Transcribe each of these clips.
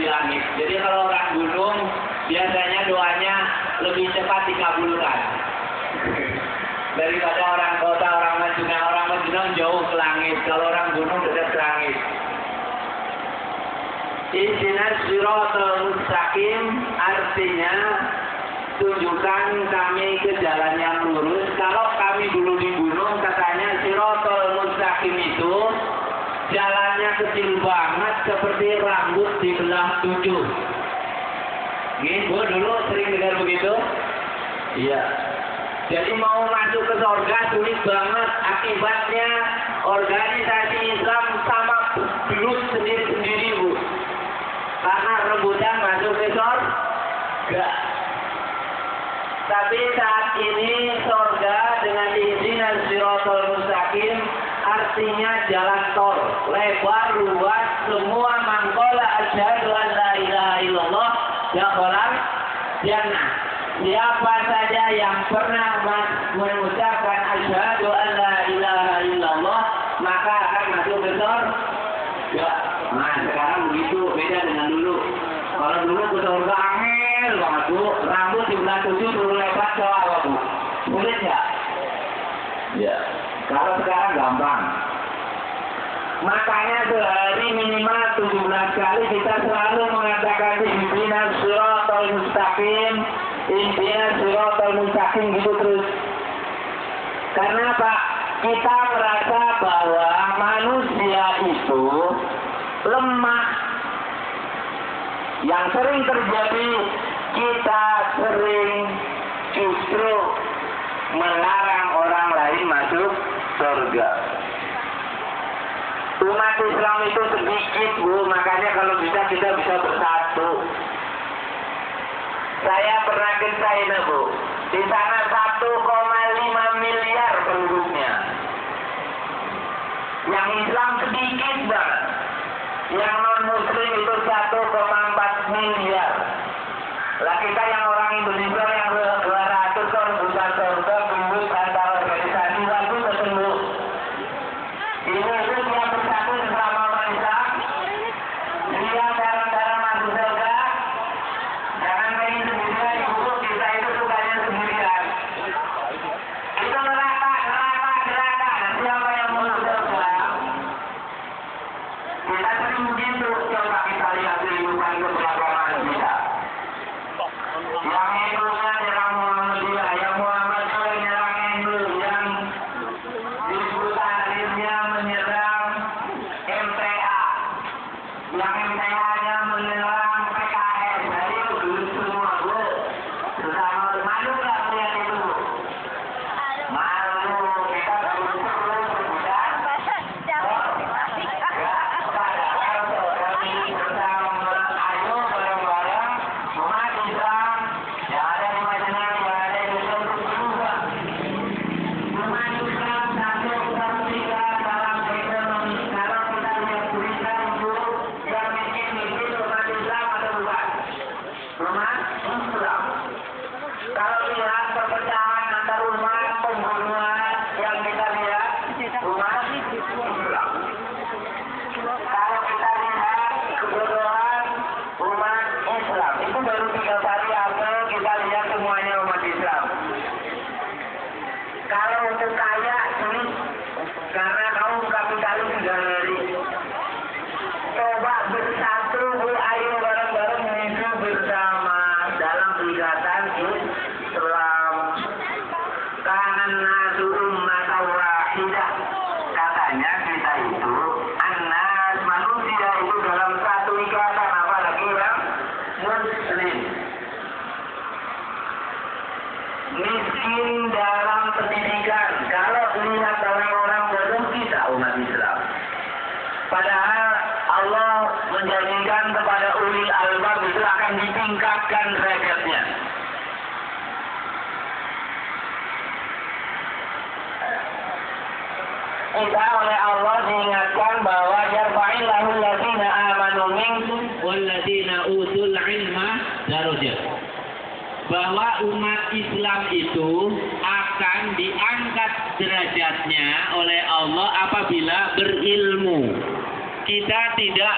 di langit. Jadi kalau orang gunung biasanya doanya lebih cepat dikabulkan daripada orang kota, orang Madinah jauh ke langit. Kalau orang gunung dekat ke langit. Ihdinas siratal mustaqim artinya tunjukkan kami ke jalan yang lurus. Kalau kami dulu di gunung katanya siratal mustaqim itu jalannya kecil banget seperti rambut dibelah 7. Bu dulu sering dengar begitu? Iya. Jadi mau masuk ke surga sulit banget. Akibatnya organisasi Islam sama belut sendiri-sendiri, Bu. Karena rebutan masuk ke surga. Tapi saat ini surga dengan ihdinas siratal mustaqim artinya jalan tol, lebar, luas, semua mangkola asyhadu an la ilaha illallah dakhalal jannah. Siapa saja yang pernah mengucapkan asyhadu an la ilaha illallah maka akan masuk ke surga. Nah sekarang begitu, beda dengan dulu. Kalau dulu ke surga angel banget, Bu. Rambut di belah 7 dulu lebar ke bawah, Bu. Sulit nggak? Ya. Kalau sekarang gampang. Makanya sehari minimal 17 kali kita selalu mengatakan ihdinas siratal mustaqim, ihdinas siratal mustaqim gitu terus. Karena Pak, kita merasa bahwa manusia itu lemah. Yang sering terjadi kita sering justru melarang orang lain masuk surga. Umat Islam itu sedikit, Bu, makanya kalau bisa kita bisa bersatu. Saya pernah ke China, Bu. Di sana 1,5 miliar penduduknya. Yang Islam sedikit banget. Yang non-muslim itu 1,4 miliar. Lah kita yang orang Indonesia yang 200 tahun bukan surga, bungkus antar organisasi lalu tertentu. Ini itu dia bersatu bersama manusia. Dia cara-cara masuk surga. Jangan pengen sendirian, ibu kita itu sukanya sendirian. Itu neraka. Siapa yang mau surga? Kita sering begitu. Coba kita lihat kehidupan beberapa manusia. Yang hidupnya nyerang Muhammadiyah, yang Muhammadiyah nyerang Hindu, yang disebut akhirnya menyerang MTA, yang MTA-nya menyerang PKS. Jadi itu semua, Bu. Sesama malu nggak melihat itu, Bu? Malu, kita terus berbudak. Kalau lihat perpecahan antar umat, pembunuhan yang kita lihat, umat Islam. Kalau kita lihat kebodohan umat Islam, itu baru 3 kali April kita lihat semuanya umat Islam. Kalau untuk kaya sulit, karena kaum kapitalis sudah ngeri. Coba bersatu, Bu, ayo bareng-bareng hidup bersama dalam ikatan Islam. Karena ummatan wahidah. Katanya kita itu anas manusia itu dalam satu ikatan, apalagi orang muslim. Miskin dalam pendidikan. Kalau lihat orang-orang bodoh kita umat Islam. Padahal Allah menjanjikan kepada ulil albab itu akan ditingkatkan derajatnya. Kita oleh Allah diingatkan bahwa yarfa'illahu allazina amanu minkum wallazina utul ilma darajat. Bahwa umat Islam itu akan diangkat derajatnya oleh Allah apabila berilmu. Kita tidak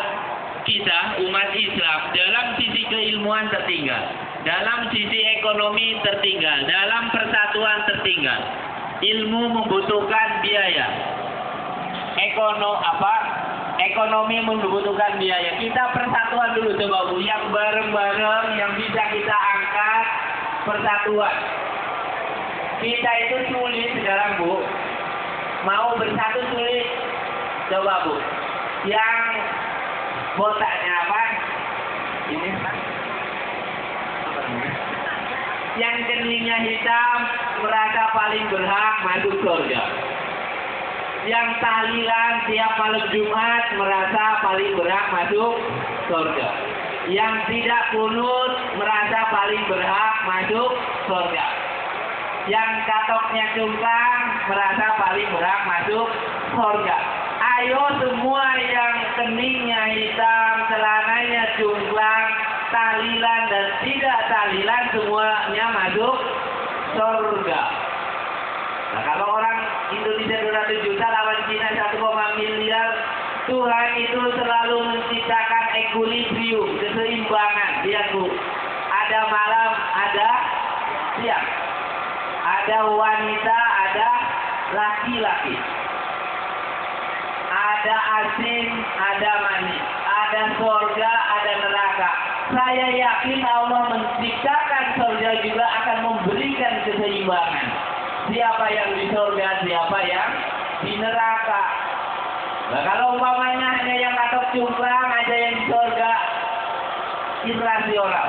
kita umat Islam dalam sisi keilmuan tertinggal, dalam sisi ekonomi tertinggal, dalam persatuan tertinggal. Ilmu membutuhkan biaya. Ekonomi membutuhkan biaya. Kita persatuan dulu coba Bu, yang bareng-bareng yang bisa kita angkat persatuan. Kita itu sulit sekarang Bu. Mau bersatu sulit. Coba Bu. Yang botaknya apa? Ini yang keningnya hitam merasa paling berhak masuk surga. Yang tahlilan tiap malam Jumat merasa paling berhak masuk surga. Yang tidak kunut merasa paling berhak masuk surga. Yang katoknya cungkang merasa paling berhak masuk surga. Ayo semua yang keningnya hitam, celananya cungkang, tahlilan dan tidak tahlilan semuanya masuk surga. Nah, kalau orang Indonesia 200 juta lawan Cina 1,1 miliar, Tuhan itu selalu menciptakan equilibrium, keseimbangan. Lihat Bu, ada malam, ada siang, ada wanita, ada laki-laki, ada asin, ada manis, ada surga, ada neraka. Saya yakin Allah menciptakan surga juga akan memberikan keseimbangan. Siapa yang di surga, siapa yang di neraka. Nah, kalau umpamanya hanya yang katok cungkrang aja yang di surga, irasional.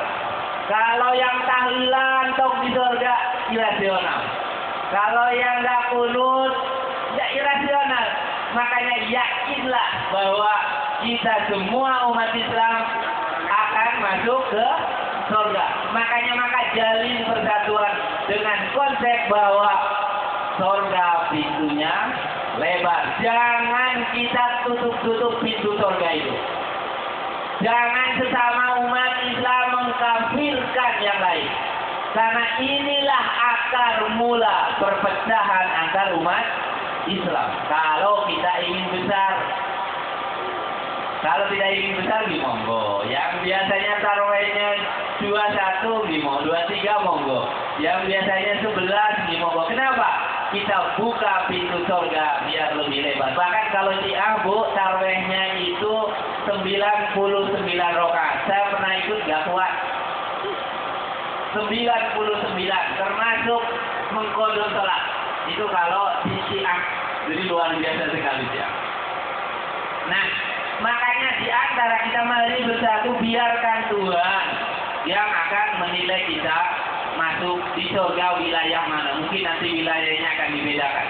Kalau yang tahlilan tok di surga, irasional. Kalau yang nggak kunut, ya irasional. Makanya yakinlah bahwa kita semua umat Islam akan masuk ke surga. Makanya maka jalin persatuan dengan konsep bahwa surga pintunya lebar. Jangan kita tutup-tutup pintu surga itu. Jangan sesama umat Islam mengkafirkan yang lain. Karena inilah akar mula perpecahan antar umat Islam. Kalau kita ingin besar, kalau tidak ingin besar, monggo. Yang biasanya tarawihnya 21, monggo. 23, monggo. Yang biasanya 11, monggo. Kenapa? Kita buka pintu surga biar lebih lebar. Bahkan kalau di Abu, tarawihnya itu 99 rakaat. Saya pernah ikut, gak kuat. 99, termasuk mengkodok sholat. Itu kalau di Syiah. Jadi luar biasa sekali ya. Nah, makanya di antara kita mari bersatu, biarkan Tuhan yang akan menilai kita masuk di surga wilayah mana. Mungkin nanti wilayahnya akan dibedakan.